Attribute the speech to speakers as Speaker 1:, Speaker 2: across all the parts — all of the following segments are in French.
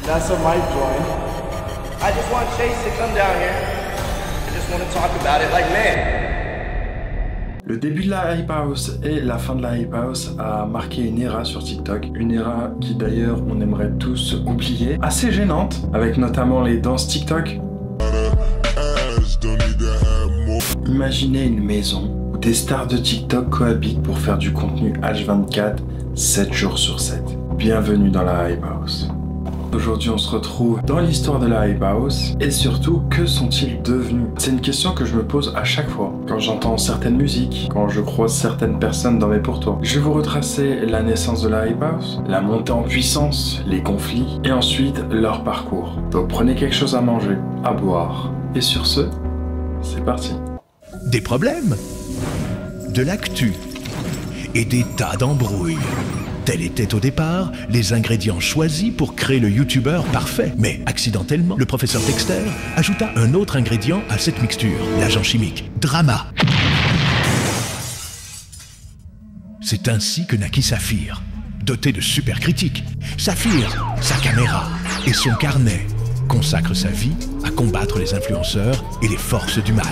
Speaker 1: NASA might join. I just want Chase to come down here. I just want to talk about it like men.
Speaker 2: Le début de la Hype House et la fin de la Hype House a marqué une ère sur TikTok. Une ère qui d'ailleurs on aimerait tous oublier. Assez gênante, avec notamment les danses TikTok. Imaginez une maison où des stars de TikTok cohabitent pour faire du contenu H24, 7 jours sur 7. Bienvenue dans la Hype House. Aujourd'hui, on se retrouve dans l'histoire de la Hype House et surtout, que sont-ils devenus? C'est une question que je me pose à chaque fois quand j'entends certaines musiques, quand je croise certaines personnes dans mes pourtours. Je vais vous retracer la naissance de la Hype House, la montée en puissance, les conflits et ensuite leur parcours. Donc prenez quelque chose à manger, à boire et sur ce, c'est parti.
Speaker 3: Des problèmes, de l'actu et des tas d'embrouilles. Tels étaient au départ les ingrédients choisis pour créer le youtubeur parfait. Mais accidentellement, le professeur Dexter ajouta un autre ingrédient à cette mixture, l'agent chimique, drama. C'est ainsi que naquit Saphir, doté de super critiques. Saphir, sa caméra et son carnet consacrent sa vie à combattre les influenceurs et les forces du mal.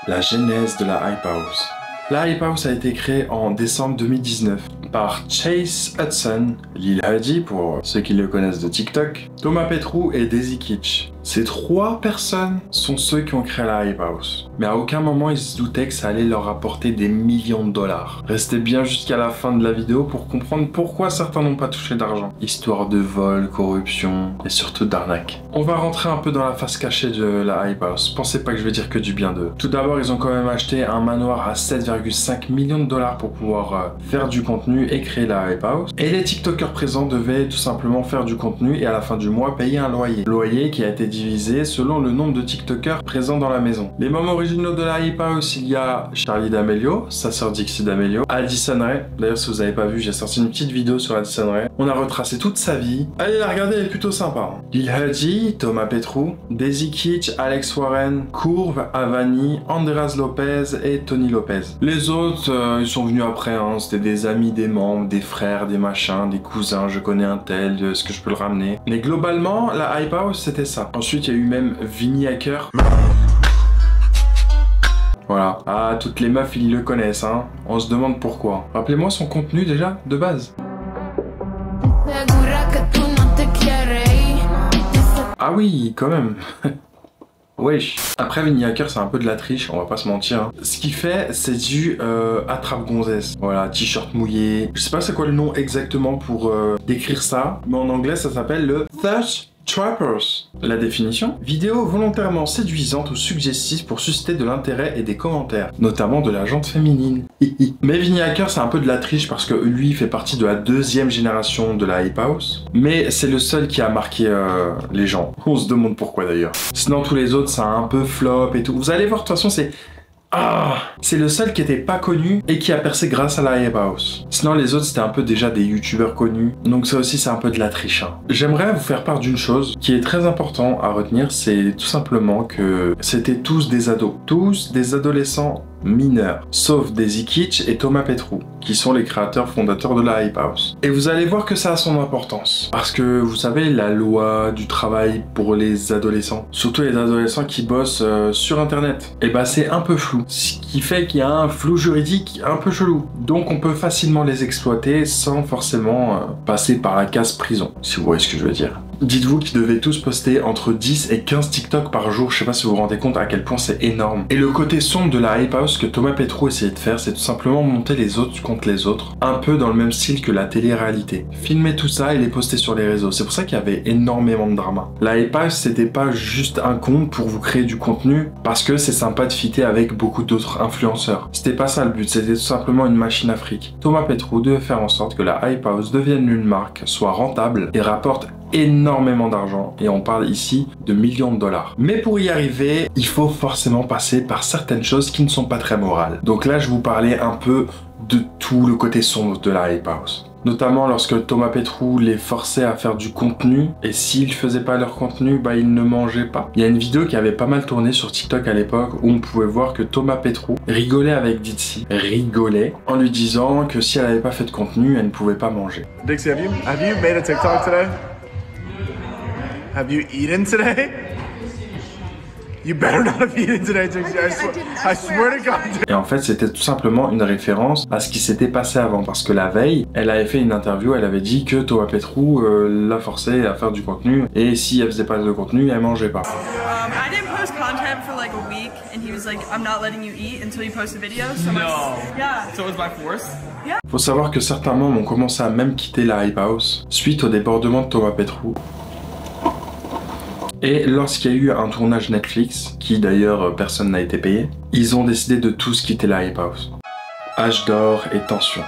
Speaker 2: La genèse de la Hype House. La Hype House a été créée en décembre 2019 par Chase Hudson, Lil Huddy pour ceux qui le connaissent de TikTok, Thomas Petrou et Daisy Kitch. Ces trois personnes sont ceux qui ont créé la Hype House. Mais à aucun moment ils se doutaient que ça allait leur rapporter des millions de dollars. Restez bien jusqu'à la fin de la vidéo pour comprendre pourquoi certains n'ont pas touché d'argent. Histoire de vol, corruption et surtout d'arnaque. On va rentrer un peu dans la face cachée de la Hype House. Pensez pas que je vais dire que du bien d'eux. Tout d'abord, ils ont quand même acheté un manoir à 7,5 millions de dollars pour pouvoir faire du contenu et créer la Hype House. Et les TikTokers présents devaient tout simplement faire du contenu et à la fin du mois payer un loyer. Loyer qui a été divisé selon le nombre de TikTokers présents dans la maison. Les membres originaux de la Hype House, il y a Charli D'Amelio, sa sœur Dixie D'Amelio, Addison Rae. D'ailleurs, si vous n'avez pas vu, j'ai sorti une petite vidéo sur Addison Rae. On a retracé toute sa vie. Allez la regarder, elle est plutôt sympa. Lil Huddy, Thomas Petrou, Daisy Kitch, Alex Warren, Courve, Avani, Andreas Lopez et Tony Lopez. Les autres, ils sont venus après, hein. C'était des amis des membres, des frères, des machins, des cousins, je connais un tel, est-ce que je peux le ramener? Mais globalement, la Hype House, c'était ça. Ensuite, il y a eu même Vinny Hacker. Voilà. Ah, toutes les meufs, ils le connaissent, hein. On se demande pourquoi. Rappelez-moi son contenu déjà, de base. Ah oui, quand même. Wesh. Après, Vinny Hacker, c'est un peu de la triche, on va pas se mentir. Hein. Ce qu'il fait, c'est du attrape gonzesse. Voilà, t-shirt mouillé. Je sais pas c'est quoi le nom exactement pour décrire ça, mais en anglais, ça s'appelle le Thirst Trappers. La définition: vidéo volontairement séduisante ou suggestive pour susciter de l'intérêt et des commentaires, notamment de la jante féminine. Mais Vinny Hacker, c'est un peu de la triche parce que lui, il fait partie de la deuxième génération de la Hype House. Mais c'est le seul qui a marqué les gens. On se demande pourquoi d'ailleurs. Sinon, tous les autres, ça a un peu flop et tout. Vous allez voir, de toute façon, c'est le seul qui était pas connu et qui a percé grâce à la Hype House. Sinon les autres c'était un peu déjà des youtubeurs connus. Donc ça aussi c'est un peu de la triche. Hein. J'aimerais vous faire part d'une chose qui est très important à retenir, c'est tout simplement que c'était tous des ados. Tous des adolescents mineurs. Sauf Daisy Kitch et Thomas Petrou, qui sont les créateurs fondateurs de la Hype House. Et vous allez voir que ça a son importance. Parce que vous savez, la loi du travail pour les adolescents, surtout les adolescents qui bossent sur internet, et bah c'est un peu flou. Ce qui fait qu'il y a un flou juridique un peu chelou. Donc on peut facilement les exploiter sans forcément passer par la case prison, si vous voyez ce que je veux dire. Dites-vous qu'ils devaient tous poster entre 10 et 15 TikTok par jour, je sais pas si vous vous rendez compte à quel point c'est énorme. Et le côté sombre de la Hype House que Thomas Petrou essayait de faire, c'est tout simplement monter les autres contre les autres, un peu dans le même style que la télé-réalité. Filmer tout ça et les poster sur les réseaux, c'est pour ça qu'il y avait énormément de drama. La Hype House, c'était pas juste un compte pour vous créer du contenu, parce que c'est sympa de fitter avec beaucoup d'autres influenceurs. C'était pas ça le but, c'était tout simplement une machine à fric. Thomas Petrou devait faire en sorte que la Hype House devienne une marque, soit rentable et rapporte énormément d'argent et on parle ici de millions de dollars. Mais pour y arriver, il faut forcément passer par certaines choses qui ne sont pas très morales. Donc là, je vous parlais un peu de tout le côté sombre de la Hype House. notamment lorsque Thomas Petrou les forçait à faire du contenu, et s'ils faisaient pas leur contenu, bah ils ne mangeaient pas. Il y a une vidéo qui avait pas mal tourné sur TikTok à l'époque où on pouvait voir que Thomas Petrou rigolait avec Ditsy, en lui disant que si elle avait pas fait de contenu, elle ne pouvait pas manger.
Speaker 4: Dixie, have you made a TikTok today? Have you eaten today? You better not have eaten today, Dixie. I swear to God.
Speaker 2: Et en fait, c'était tout simplement une référence à ce qui s'était passé avant. Parce que la veille, elle avait fait une interview, elle avait dit que Thomas Petrou l'a forcé à faire du contenu. Et si elle faisait pas de contenu, elle mangeait pas.
Speaker 5: I didn't post content for like a week, and he was like, "I'm not letting you eat until you post a video." So yeah.
Speaker 6: So it was by force?
Speaker 5: Yeah.
Speaker 2: Faut savoir que certains membres ont commencé à même quitter la Hype House suite au débordement de Thomas Petrou. Et lorsqu'il y a eu un tournage Netflix, qui d'ailleurs personne n'a été payé, ils ont décidé de tous quitter la Hype House. Âge d'or et tension.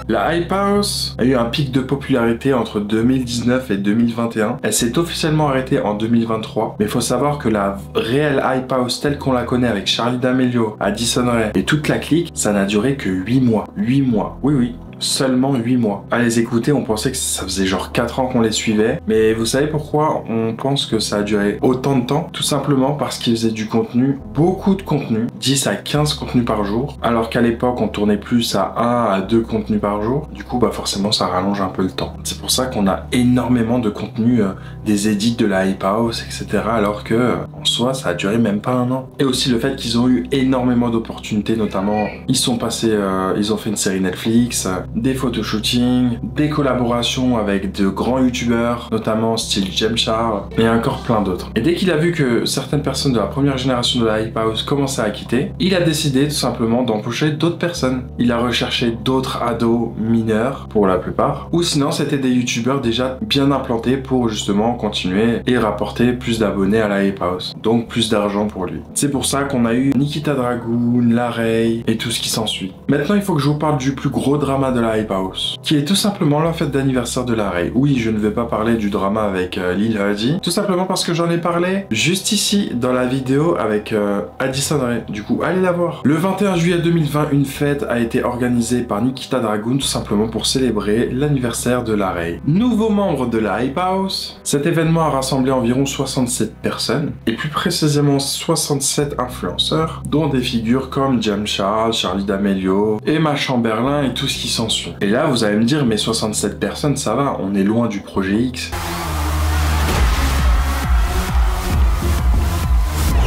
Speaker 2: La Hype House a eu un pic de popularité entre 2019 et 2021. Elle s'est officiellement arrêtée en 2023, mais il faut savoir que la réelle Hype House telle qu'on la connaît avec Charli D'Amelio, Addison Rae et toute la clique, ça n'a duré que 8 mois. 8 mois, oui. Seulement 8 mois. À les écouter, on pensait que ça faisait genre 4 ans qu'on les suivait. Mais vous savez pourquoi on pense que ça a duré autant de temps? Tout simplement parce qu'ils faisaient du contenu, beaucoup de contenu, 10 à 15 contenus par jour. Alors qu'à l'époque, on tournait plus à 1 à 2 contenus par jour. Du coup, bah forcément, ça rallonge un peu le temps. C'est pour ça qu'on a énormément de contenu, des edits de la Hype House, etc. Alors que, en soi, ça a duré même pas 1 an. Et aussi le fait qu'ils ont eu énormément d'opportunités, notamment, ils sont passés, ils ont fait une série Netflix, des photoshootings, des collaborations avec de grands youtubeurs, notamment style Gemchar, et encore plein d'autres. Et dès qu'il a vu que certaines personnes de la première génération de la Hype House commençaient à quitter, il a décidé tout simplement d'embaucher d'autres personnes. Il a recherché d'autres ados mineurs, pour la plupart, ou sinon c'était des youtubeurs déjà bien implantés pour justement continuer et rapporter plus d'abonnés à la Hype House, donc plus d'argent pour lui. C'est pour ça qu'on a eu Nikita Dragun, Larey et tout ce qui s'ensuit. Maintenant il faut que je vous parle du plus gros drama de la Hype House, qui est tout simplement la fête d'anniversaire de Larey. Oui, je ne vais pas parler du drama avec Lil Huddy, tout simplement parce que j'en ai parlé juste ici dans la vidéo avec Addison Rae. Du coup, allez la voir. Le 21 juillet 2020, une fête a été organisée par Nikita Dragun tout simplement pour célébrer l'anniversaire de Larey. Nouveau membre de la Hype House, cet événement a rassemblé environ 67 personnes, et plus précisément 67 influenceurs, dont des figures comme Gemchar, Charli D'Amelio, Emma Chamberlain et tout ce qui s'ensuit. Et là, vous allez me dire, mais 67 personnes, ça va, on est loin du projet X.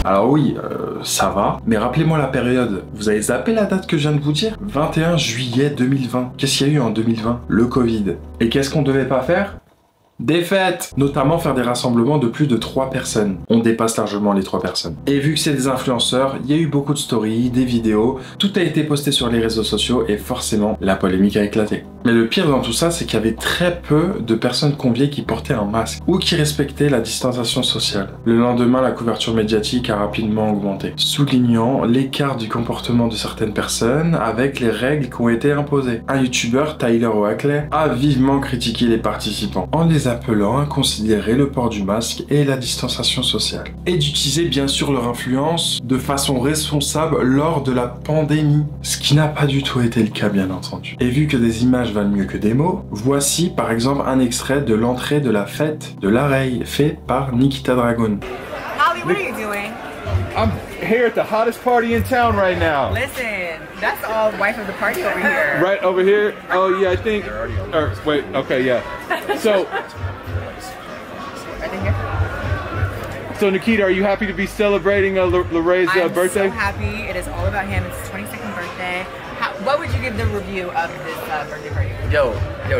Speaker 2: Alors oui, ça va, mais rappelez-moi la période. Vous avez zappé la date que je viens de vous dire? 21 juillet 2020. Qu'est-ce qu'il y a eu en 2020? Le Covid. Et qu'est-ce qu'on devait pas faire? Des fêtes, notamment faire des rassemblements de plus de 3 personnes. On dépasse largement les 3 personnes. Et vu que c'est des influenceurs, il y a eu beaucoup de stories, des vidéos, tout a été posté sur les réseaux sociaux et forcément, la polémique a éclaté. Mais le pire dans tout ça, c'est qu'il y avait très peu de personnes conviées qui portaient un masque ou qui respectaient la distanciation sociale. Le lendemain, la couverture médiatique a rapidement augmenté, soulignant l'écart du comportement de certaines personnes avec les règles qui ont été imposées. Un youtubeur, Tyler Oakley, a vivement critiqué les participants en les appelant à considérer le port du masque et la distanciation sociale. Et d'utiliser bien sûr leur influence de façon responsable lors de la pandémie, ce qui n'a pas du tout été le cas bien entendu. Et vu que des images valent mieux que des mots, voici par exemple un extrait de l'entrée de la fête de Larey fait par Nikita Dragun.
Speaker 5: Holly, what are you doing?
Speaker 4: I'm here at the hottest party in town right now.
Speaker 5: Listen, that's all wife of the party over here.
Speaker 4: Right over here? Oh yeah, I think. Or wait, okay, yeah. So.
Speaker 5: Right in here.
Speaker 4: So Nikita, are you happy to be celebrating Larey's birthday?
Speaker 5: I'm so happy. It is all about him. It's his 22nd birthday. What would you give the review of this birthday party?
Speaker 6: Yo,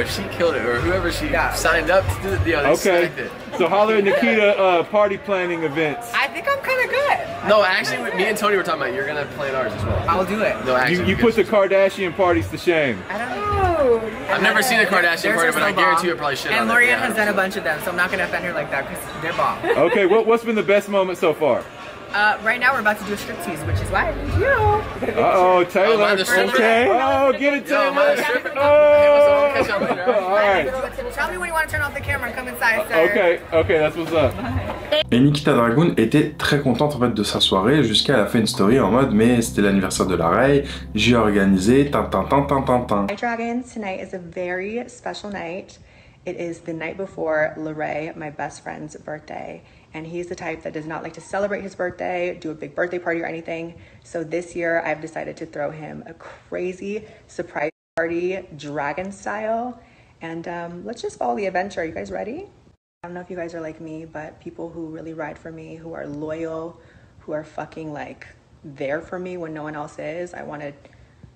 Speaker 6: she killed it, or whoever she signed up to do it. Yo, they smacked it.
Speaker 4: So holler at Nikita party planning events.
Speaker 5: I think I'm kind of good.
Speaker 6: No, actually, me and Tony were talking about you're gonna plan ours as well.
Speaker 5: I'll do it.
Speaker 6: No, actually,
Speaker 4: You put the Kardashian parties to shame.
Speaker 5: I don't know.
Speaker 6: I've never seen a Kardashian party, but I guarantee you it probably should.
Speaker 5: And L'Oreal has done a bunch of them, so I'm not gonna offend her like that because they're bomb.
Speaker 4: Okay, what's been the best moment so far?
Speaker 5: Right now we're about to do a striptease, which is why I need you.
Speaker 4: Uh-oh, Taylor.
Speaker 6: Oh, mind the stripper?
Speaker 4: Okay. Oh, get it, Taylor.
Speaker 6: Yo, mind the stripper?
Speaker 4: Oh.
Speaker 6: Hey, catch y'all later.
Speaker 4: All right.
Speaker 5: Tell me when you want to turn off the camera and come inside, sir.
Speaker 4: Okay, that's what's up.
Speaker 2: Et Nikita Dragun était très contente en fait de sa soirée jusqu'à elle a fait une story en mode mais c'était l'anniversaire de la Ray, j'ai organisé tin.
Speaker 7: Hi Dragons, tonight is a very special night. It is the night before Larray, my best friend's birthday, and he's the type that does not like to celebrate his birthday, do a big birthday party or anything. So this year I've decided to throw him a crazy surprise party, dragon style, and let's just follow the adventure. You guys ready? I don't know if you guys are like me, but people who really ride for me, who are loyal, who are fucking like there for me when no one else is, I want to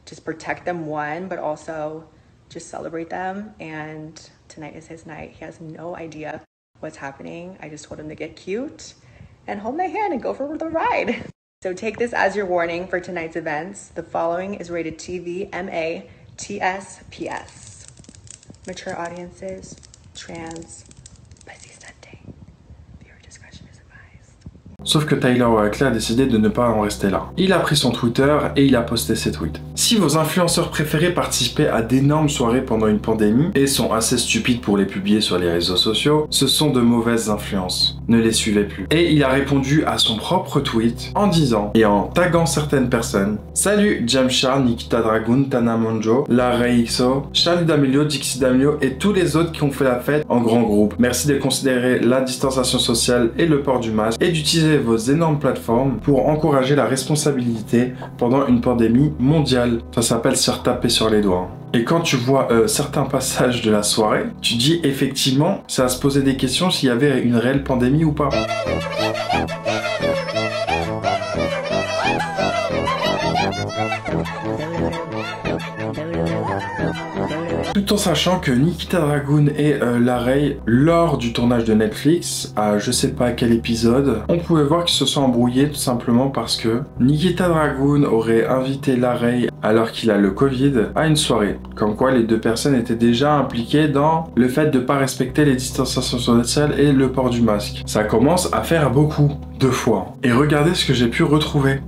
Speaker 7: just protect them, one, but also just celebrate them. And tonight is his night. He has no idea what's happening. I just told him to get cute and hold my hand and go for the ride. So take this as your warning for tonight's events. The following is rated TV, MA, TS, PS. Mature audiences, trans, pussy stunting. Viewer discretion is advised.
Speaker 2: Sauf que Tyler Oakley a décidé de ne pas en rester là. Il a pris son Twitter et il a posté ses tweets. Si vos influenceurs préférés participaient à d'énormes soirées pendant une pandémie et sont assez stupides pour les publier sur les réseaux sociaux, ce sont de mauvaises influences. Ne les suivez plus. Et il a répondu à son propre tweet en disant et en taguant certaines personnes: Salut Jamshar, Nikita Dragun, Tana Monjo, Larray XO, Charlie D'Amelio, Dixie D'Amelio et tous les autres qui ont fait la fête en grand groupe. Merci de considérer la distanciation sociale et le port du masque et d'utiliser vos énormes plateformes pour encourager la responsabilité pendant une pandémie mondiale. Ça s'appelle se retaper sur les doigts. Et quand tu vois certains passages de la soirée, tu dis effectivement, ça va se poser des questions s'il y avait une réelle pandémie ou pas. Tout en sachant que Nikita Dragun et Larray, lors du tournage de Netflix, à je sais pas quel épisode, on pouvait voir qu'ils se sont embrouillés tout simplement parce que Nikita Dragun aurait invité Larray, alors qu'il a le Covid, à une soirée. Comme quoi les deux personnes étaient déjà impliquées dans le fait de pas respecter les distanciations sociales et le port du masque. Ça commence à faire beaucoup, 2 fois. Et regardez ce que j'ai pu retrouver.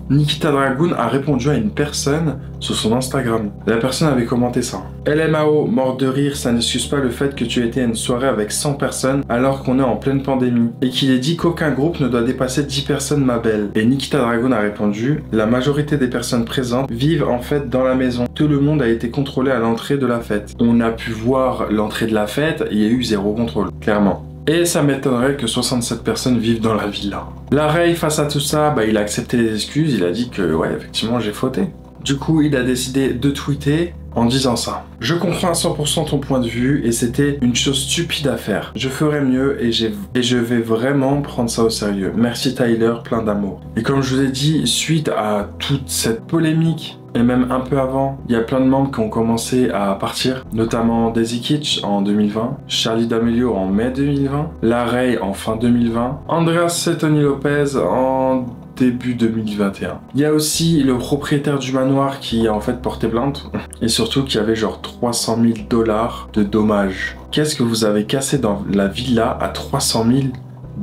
Speaker 2: Nikita Dragun a répondu à une personne sur son Instagram. La personne avait commenté ça. LMAO, mort de rire, ça n'excuse pas le fait que tu étais à une soirée avec 100 personnes alors qu'on est en pleine pandémie. Et qu'il est dit qu'aucun groupe ne doit dépasser 10 personnes, ma belle. Et Nikita Dragun a répondu: la majorité des personnes présentes vivent en fait dans la maison. Tout le monde a été contrôlé à l'entrée de la fête. On a pu voir l'entrée de la fête, il y a eu 0 contrôle, clairement. Et ça m'étonnerait que 67 personnes vivent dans la villa. Larray, face à tout ça, il a accepté les excuses, il a dit que ouais, effectivement, j'ai fauté. Du coup, il a décidé de tweeter en disant ça. Je comprends à 100% ton point de vue et c'était une chose stupide à faire. Je ferai mieux et je vais vraiment prendre ça au sérieux. Merci Tyler, plein d'amour. Et comme je vous ai dit, suite à toute cette polémique, et même un peu avant, il y a plein de membres qui ont commencé à partir, notamment Daisy Kitch en 2020, Charlie D'Amelio en mai 2020, Larray en fin 2020, Andreas Tony Lopez en début 2021. Il y a aussi le propriétaire du manoir qui a en fait porté plainte et surtout qui avait genre 300 000 $ de dommages. Qu'est-ce que vous avez cassé dans la villa à 300 000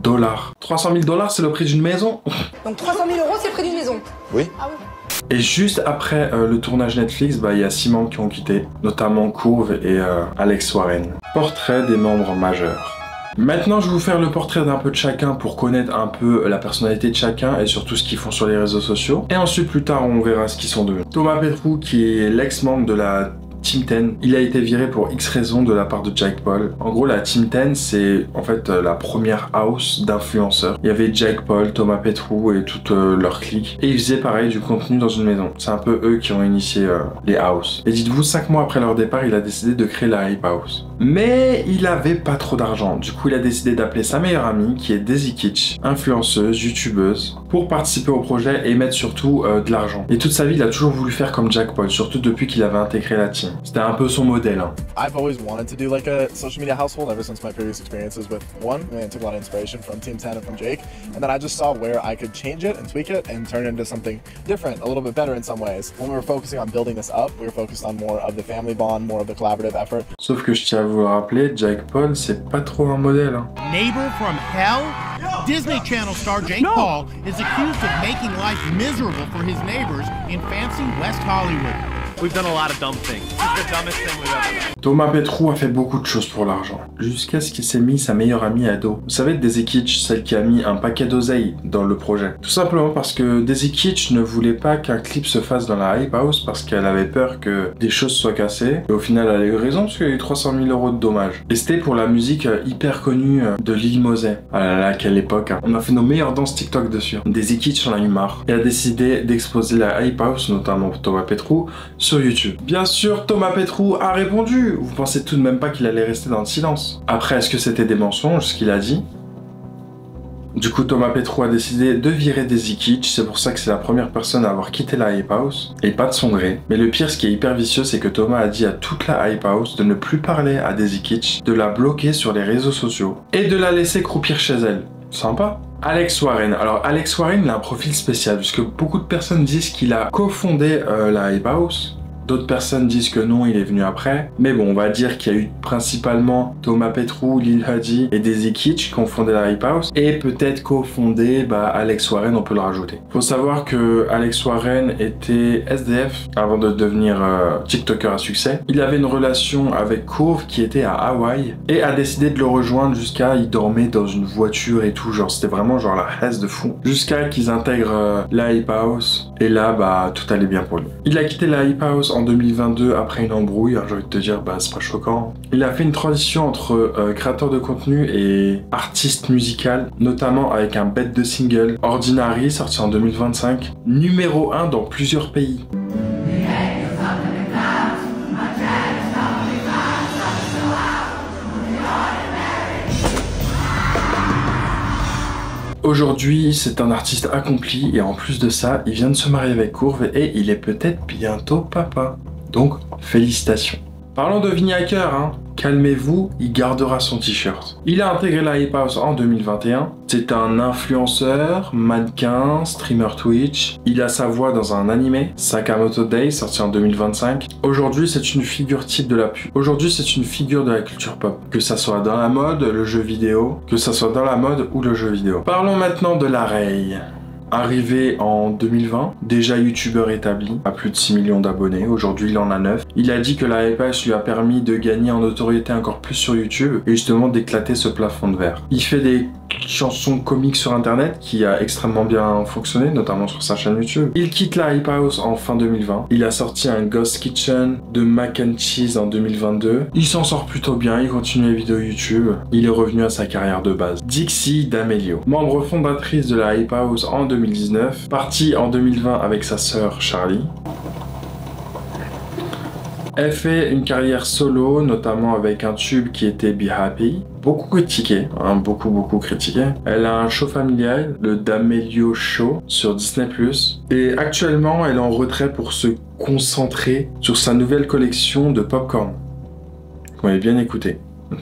Speaker 2: $? 300 000 $, c'est le prix d'une maison.
Speaker 8: Donc 300 000 € c'est le prix d'une maison.
Speaker 4: Oui.
Speaker 8: Ah oui.
Speaker 2: Et juste après le tournage Netflix, il y a 6 membres qui ont quitté, notamment Courve et Alex Warren. Portrait des membres majeurs. Maintenant, je vais vous faire le portrait d'un peu de chacun pour connaître un peu la personnalité de chacun et surtout ce qu'ils font sur les réseaux sociaux. Et ensuite, plus tard, on verra ce qu'ils sont devenus. Thomas Petrou, qui est l'ex-membre de la Team 10, il a été viré pour X raisons de la part de Jake Paul. En gros, la Team 10, c'est en fait la première house d'influenceurs. Il y avait Jake Paul, Thomas Petrou et toute leur clique. Et ils faisaient pareil du contenu dans une maison. C'est un peu eux qui ont initié les house. Et dites-vous, 5 mois après leur départ, il a décidé de créer la Hype House. Mais il avait pas trop d'argent. Du coup, il a décidé d'appeler sa meilleure amie, qui est Daisy Kitch, influenceuse, youtubeuse, pour participer au projet et mettre surtout de l'argent. Et toute sa vie, il a toujours voulu faire comme Jake Paul, surtout depuis qu'il avait intégré la team. C'était un peu son modèle.
Speaker 4: I've always wanted to do like a social media household ever since my previous experiences with one. I took a lot of inspiration from Team 10 and from Jake. And then I just saw where I could change it and tweak it and turn it into something different, a little bit better in some ways. When we were focusing on building this up, we were focused on more of the family bond, more of the collaborative effort.
Speaker 2: Sauf que je tiens à vous le rappeler, Jake Paul, c'est pas trop un modèle.
Speaker 9: Neighbor from hell? Disney Channel star Jake Paul is accused of making life miserable for his neighbors in fancy West Hollywood. we've done a lot of dumb things. This is the dumbest thing we've ever done.
Speaker 2: Thomas Petrou a fait beaucoup de choses pour l'argent, jusqu'à ce qu'il s'est mis sa meilleure amie à dos. Vous savez, Daisy Kitsch, celle qui a mis un paquet d'oseille dans le projet. Tout simplement parce que Daisy Kitsch ne voulait pas qu'un clip se fasse dans la Hype House parce qu'elle avait peur que des choses soient cassées. Et au final, elle a eu raison parce qu'il y a eu 300 000 € de dommages. Et c'était pour la musique hyper connue de Lil Mosey. Ah là là, quelle époque, hein. On a fait nos meilleures danses TikTok dessus. Daisy Kitsch en a eu marre et a décidé d'exposer la Hype House, notamment Thomas Petrou, sur YouTube. Bien sûr, Thomas Petrou a répondu. Vous pensez tout de même pas qu'il allait rester dans le silence. Après, est-ce que c'était des mensonges, ce qu'il a dit? Du coup, Thomas Petrou a décidé de virer Daisy Kitsch, c'est pour ça que c'est la première personne à avoir quitté la Hype House, et pas de son gré. Mais le pire, ce qui est hyper vicieux, c'est que Thomas a dit à toute la Hype House de ne plus parler à Daisy Kitsch, de la bloquer sur les réseaux sociaux, et de la laisser croupir chez elle. Sympa. Alex Warren. Alors Alex Warren, il a un profil spécial, puisque beaucoup de personnes disent qu'il a cofondé la Hype House. D'autres personnes disent que non, il est venu après. Mais bon, on va dire qu'il y a eu principalement Thomas Petrou, Lil Huddy et Daisy Kitsch qui ont fondé la Hype House. Et peut-être cofondé Alex Warren, on peut le rajouter. Faut savoir que Alex Warren était SDF avant de devenir TikToker à succès. Il avait une relation avec Curve qui était à Hawaï et a décidé de le rejoindre jusqu'à il dormait dans une voiture et tout. Genre, c'était vraiment genre la haisse de fou. Jusqu'à qu'ils intègrent la Hype House. Et là, tout allait bien pour lui. Il a quitté la Hype House en 2022 après une embrouille. J'ai envie de te dire, c'est pas choquant. Il a fait une transition entre créateur de contenu et artiste musical, notamment avec un bête de single, Ordinary, sorti en 2025, numéro 1 dans plusieurs pays. Aujourd'hui, c'est un artiste accompli et en plus de ça, il vient de se marier avec Curve et il est peut-être bientôt papa. Donc, félicitations. Parlons de Vinny Hacker, hein. Calmez-vous, il gardera son t-shirt. Il a intégré la Hype House en 2021. C'est un influenceur, mannequin, streamer Twitch. Il a sa voix dans un animé, Sakamoto Days, sorti en 2025. Aujourd'hui, c'est une figure type de la pub. Aujourd'hui, c'est une figure de la culture pop. Que ça soit dans la mode, le jeu vidéo, que ça soit dans la mode ou le jeu vidéo. Parlons maintenant de la Ray. Arrivé en 2020, déjà youtubeur établi, à plus de 6 millions d'abonnés, aujourd'hui il en a 9. Il a dit que la Hype House lui a permis de gagner en notoriété encore plus sur YouTube et justement d'éclater ce plafond de verre. Il fait des chansons comiques sur internet qui a extrêmement bien fonctionné, notamment sur sa chaîne YouTube. Il quitte la Hype House en fin 2020. Il a sorti un Ghost Kitchen de Mac and Cheese en 2022. Il s'en sort plutôt bien, il continue les vidéos YouTube. Il est revenu à sa carrière de base. Dixie D'Amelio, membre fondatrice de la Hype House en 2019, partie en 2020 avec sa sœur Charlie. Elle fait une carrière solo, notamment avec un tube qui était Be Happy. Beaucoup critiqué, hein, beaucoup critiqué. Elle a un show familial, le D'Amelio Show, sur Disney+. Et actuellement, elle est en retrait pour se concentrer sur sa nouvelle collection de popcorn. Vous m'avez bien écouté.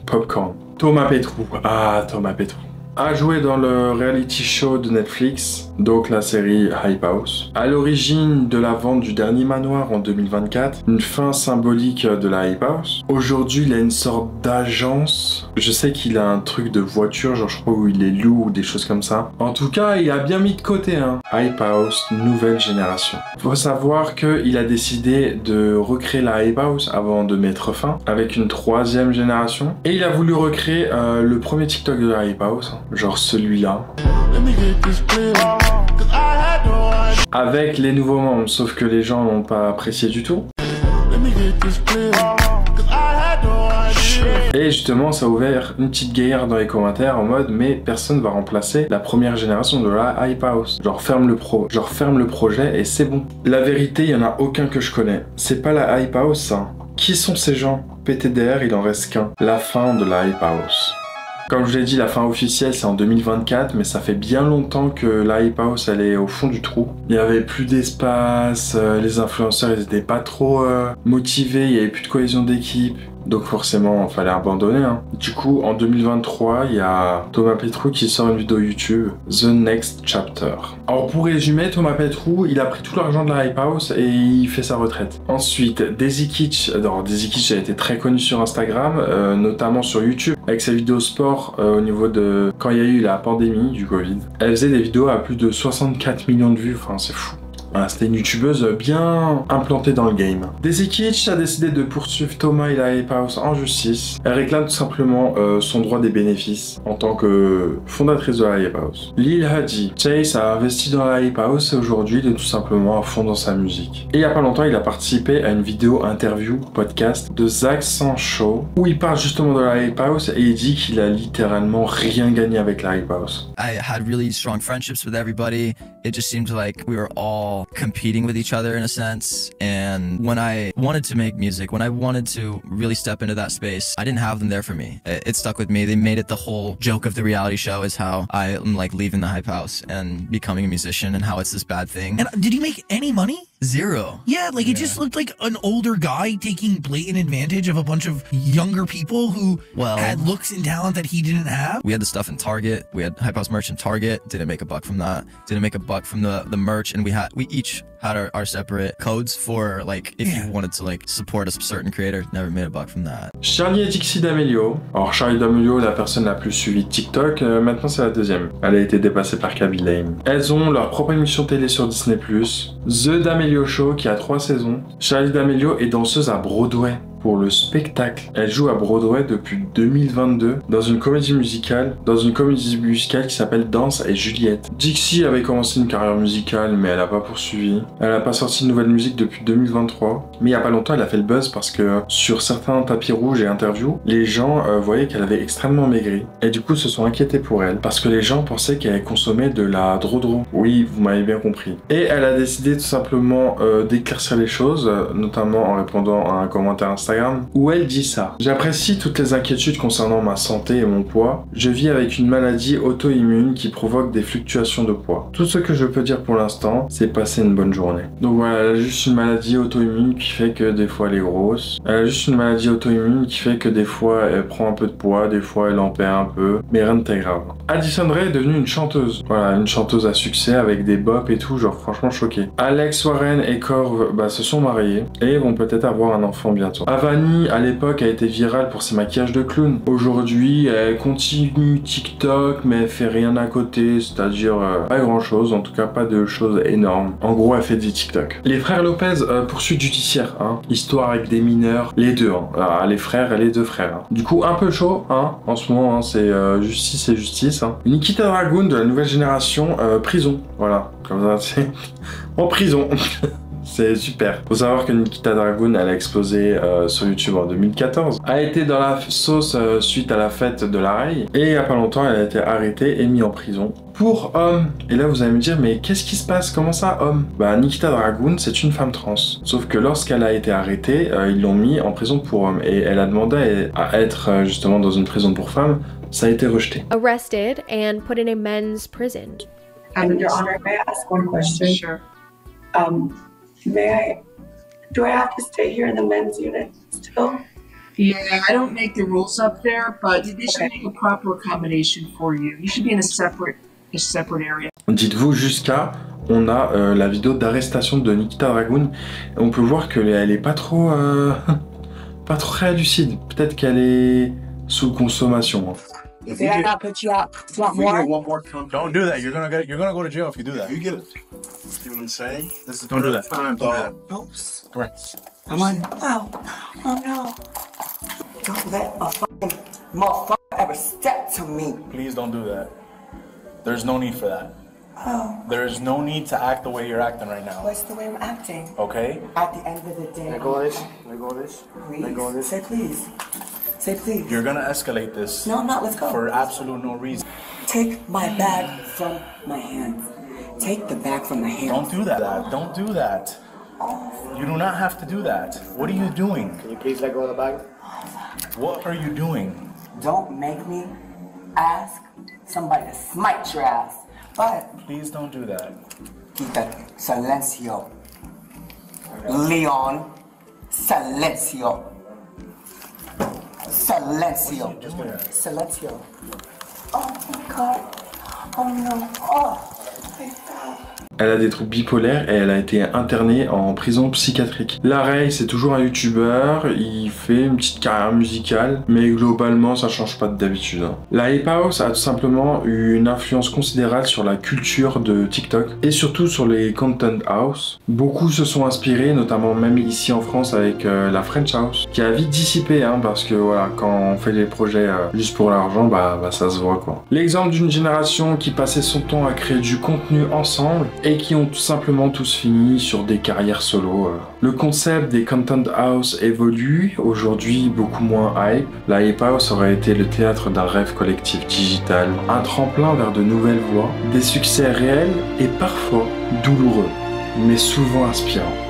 Speaker 2: Popcorn. Thomas Petrou. Ah, Thomas Petrou. A joué dans le reality show de Netflix, donc la série Hype House. À l'origine de la vente du dernier manoir en 2024, une fin symbolique de la Hype House. Aujourd'hui, il a une sorte d'agence. Je sais qu'il a un truc de voiture, genre je crois où il est loue ou des choses comme ça. En tout cas, il a bien mis de côté, hein. Hype House, nouvelle génération. Faut savoir qu'il a décidé de recréer la Hype House avant de mettre fin, avec une 3e génération. Et il a voulu recréer le premier TikTok de la Hype House, hein. Genre celui-là. Avec les nouveaux membres, sauf que les gens n'ont pas apprécié du tout. Et justement, ça a ouvert une petite guerre dans les commentaires en mode mais personne va remplacer la première génération de la Hype House. Genre ferme le projet et c'est bon. La vérité, il y en a aucun que je connais. C'est pas la Hype House ça. Qui sont ces gens? PTDR, il en reste qu'un. La fin de la Hype House. Comme je l'ai dit, la fin officielle c'est en 2024, mais ça fait bien longtemps que la Hype House elle est au fond du trou. Il n'y avait plus d'espace, les influenceurs ils étaient pas trop motivés, il n'y avait plus de cohésion d'équipe. Donc forcément, il fallait abandonner. Hein. Du coup, en 2023, il y a Thomas Petrou qui sort une vidéo YouTube, The Next Chapter. Alors pour résumer, Thomas Petrou, il a pris tout l'argent de la Hype House et il fait sa retraite. Ensuite, Daisy Kitsch. Alors Daisy Kitsch a été très connue sur Instagram, notamment sur YouTube, avec ses vidéos sport au niveau de... Quand il y a eu la pandémie du Covid. Elle faisait des vidéos à plus de 64 millions de vues, enfin c'est fou. Voilà, c'était une youtubeuse bien implantée dans le game. Daisy Kitsch a décidé de poursuivre Thomas et la Hype House en justice. Elle réclame tout simplement son droit des bénéfices en tant que fondatrice de la Hype House. Lil Hadji, Chase a investi dans la Hype House et aujourd'hui il est tout simplement à fond dans sa musique. Et il y a pas longtemps il a participé à une vidéo interview podcast de Zach Sancho où il parle justement de la Hype House et il dit qu'il a littéralement rien gagné avec la Hype House.
Speaker 10: I had really strong friendships with everybody. It just seemed like we were all competing with each other in a sense. And when I wanted to make music, when I wanted to really step into that space, I didn't have them there for me. It stuck with me. They made it the whole joke of the reality show is how I am like leaving the Hype House and becoming a musician and how it's this bad thing.
Speaker 11: And did he make any money?
Speaker 10: Zero.
Speaker 11: Yeah, like it just looked like an older guy taking blatant advantage of a bunch of younger people who had looks and talent that he didn't have.
Speaker 10: We had the stuff in Target. We had Hype House merch in Target. Didn't make a buck from that. Didn't make a buck from the merch. And we each had our separate codes for like if you wanted to like support a certain creator. Never made a buck from that.
Speaker 2: Charli et Dixie D'Amelio. Alors Charli D'Amelio, la personne la plus suivie de TikTok, maintenant c'est la deuxième. Elle a été dépassée par Kaby Lame. Elles ont leur propre émission télé sur Disney+. The D'Amelio Show qui a 3 saisons. Charli D'Amelio est danseuse à Broadway pour le spectacle. Elle joue à Broadway depuis 2022 dans une comédie musicale qui s'appelle Danse et Juliette. Dixie avait commencé une carrière musicale mais elle a pas poursuivi. Elle a pas sorti de nouvelle musique depuis 2023. Mais il y a pas longtemps elle a fait le buzz parce que sur certains tapis rouges et interviews, les gens voyaient qu'elle avait extrêmement maigri. Et du coup se sont inquiétés pour elle parce que les gens pensaient qu'elle consommait de la drodro. Oui, vous m'avez bien compris. Et elle a décidé tout simplement d'éclaircir les choses, notamment en répondant à un commentaire Instagram où elle dit ça. J'apprécie toutes les inquiétudes concernant ma santé et mon poids. Je vis avec une maladie auto-immune qui provoque des fluctuations de poids. Tout ce que je peux dire pour l'instant, c'est passer une bonne journée. Donc voilà, elle a juste une maladie auto-immune qui fait que des fois elle est grosse. Elle a juste une maladie auto-immune qui fait que des fois elle prend un peu de poids, des fois elle en perd un peu, mais rien de très grave. Addison Rae est devenue une chanteuse. Voilà, une chanteuse à succès avec des bops et tout, genre franchement choqué. Alex Warren et Corv se sont mariés et vont peut-être avoir un enfant bientôt. Avani, à l'époque, a été virale pour ses maquillages de clown. Aujourd'hui, elle continue TikTok, mais elle fait rien à côté, c'est-à-dire pas grand-chose, en tout cas pas de choses énormes. En gros, elle fait des TikTok. Les frères Lopez, poursuite judiciaire, histoire avec des mineurs, les deux, les frères et les deux frères. Du coup, un peu chaud, en ce moment, c'est justice et justice. Nikita Dragun de la nouvelle génération, prison, voilà, comme ça, c'est en prison. C'est super. Faut savoir que Nikita Dragun, elle a explosé sur YouTube en 2014, a été dans la sauce suite à la fête de la Rai, et il y a pas longtemps, elle a été arrêtée et mise en prison pour homme. Et là, vous allez me dire, mais qu'est-ce qui se passe? Comment ça, homme? Bah, Nikita Dragun, c'est une femme trans. Sauf que lorsqu'elle a été arrêtée, ils l'ont mis en prison pour homme, et elle a demandé à être justement dans une prison pour femmes. Ça a été rejeté.
Speaker 12: Arrested and put in a men's prison.
Speaker 13: Your Honor, may I ask one question? Sure. Do I have to stay here in the men's unit still?
Speaker 14: Yeah, I don't make the rules up there, but they should make a proper accommodation for you. You should be in a separate area.
Speaker 2: Dites-vous, jusqu'à on a la vidéo d'arrestation de Nikita Dragun. On peut voir qu'elle est pas trop très lucide. Peut-être qu'elle est sous consommation.
Speaker 14: Did I not put you out? Want more?
Speaker 4: One more time. Don't do that. You're gonna go to jail if you do that. You get it. See what I'm saying? Don't do that. Don't do that.
Speaker 14: Oops.
Speaker 4: Come on.
Speaker 14: Come on. Oh. Oh no.
Speaker 13: Don't let a fucking motherfucker ever step to me.
Speaker 4: Please don't do that. There's no need for that.
Speaker 13: Oh.
Speaker 4: There is no need to act the way you're acting right now.
Speaker 13: What's the way I'm acting?
Speaker 4: Okay?
Speaker 13: At the end of the day.
Speaker 4: Let go of this. Let go of this.
Speaker 13: Please.
Speaker 4: Let go of this.
Speaker 13: Say please. Say please.
Speaker 4: You're gonna escalate this.
Speaker 13: No, I'm not. Let's go.
Speaker 4: For absolute no reason.
Speaker 13: Take my bag from my hands. Take the bag from my hands.
Speaker 4: Don't do that. Don't do that. You do not have to do that. What are you doing?
Speaker 15: Can you please let go of the bag?
Speaker 4: What are you doing?
Speaker 13: Don't make me ask somebody to smite your ass. But
Speaker 4: please don't do that.
Speaker 13: Quita silencio. Leon, silencio. Silencio. Silencio. Oh my God. Oh no. Oh.
Speaker 2: Elle a des troubles bipolaires et elle a été internée en prison psychiatrique. Larray, c'est toujours un youtubeur, il fait une petite carrière musicale, mais globalement ça change pas d'habitude. La Hype House a tout simplement eu une influence considérable sur la culture de TikTok et surtout sur les Content House. Beaucoup se sont inspirés, notamment même ici en France avec la French House, qui a vite dissipé, hein, parce que voilà, quand on fait les projets juste pour l'argent, bah ça se voit quoi. L'exemple d'une génération qui passait son temps à créer du contenu ensemble et qui ont tout simplement tous fini sur des carrières solo. Le concept des Content House évolue, aujourd'hui beaucoup moins hype. La Hype House aurait été le théâtre d'un rêve collectif digital, un tremplin vers de nouvelles voies, des succès réels et parfois douloureux, mais souvent inspirants.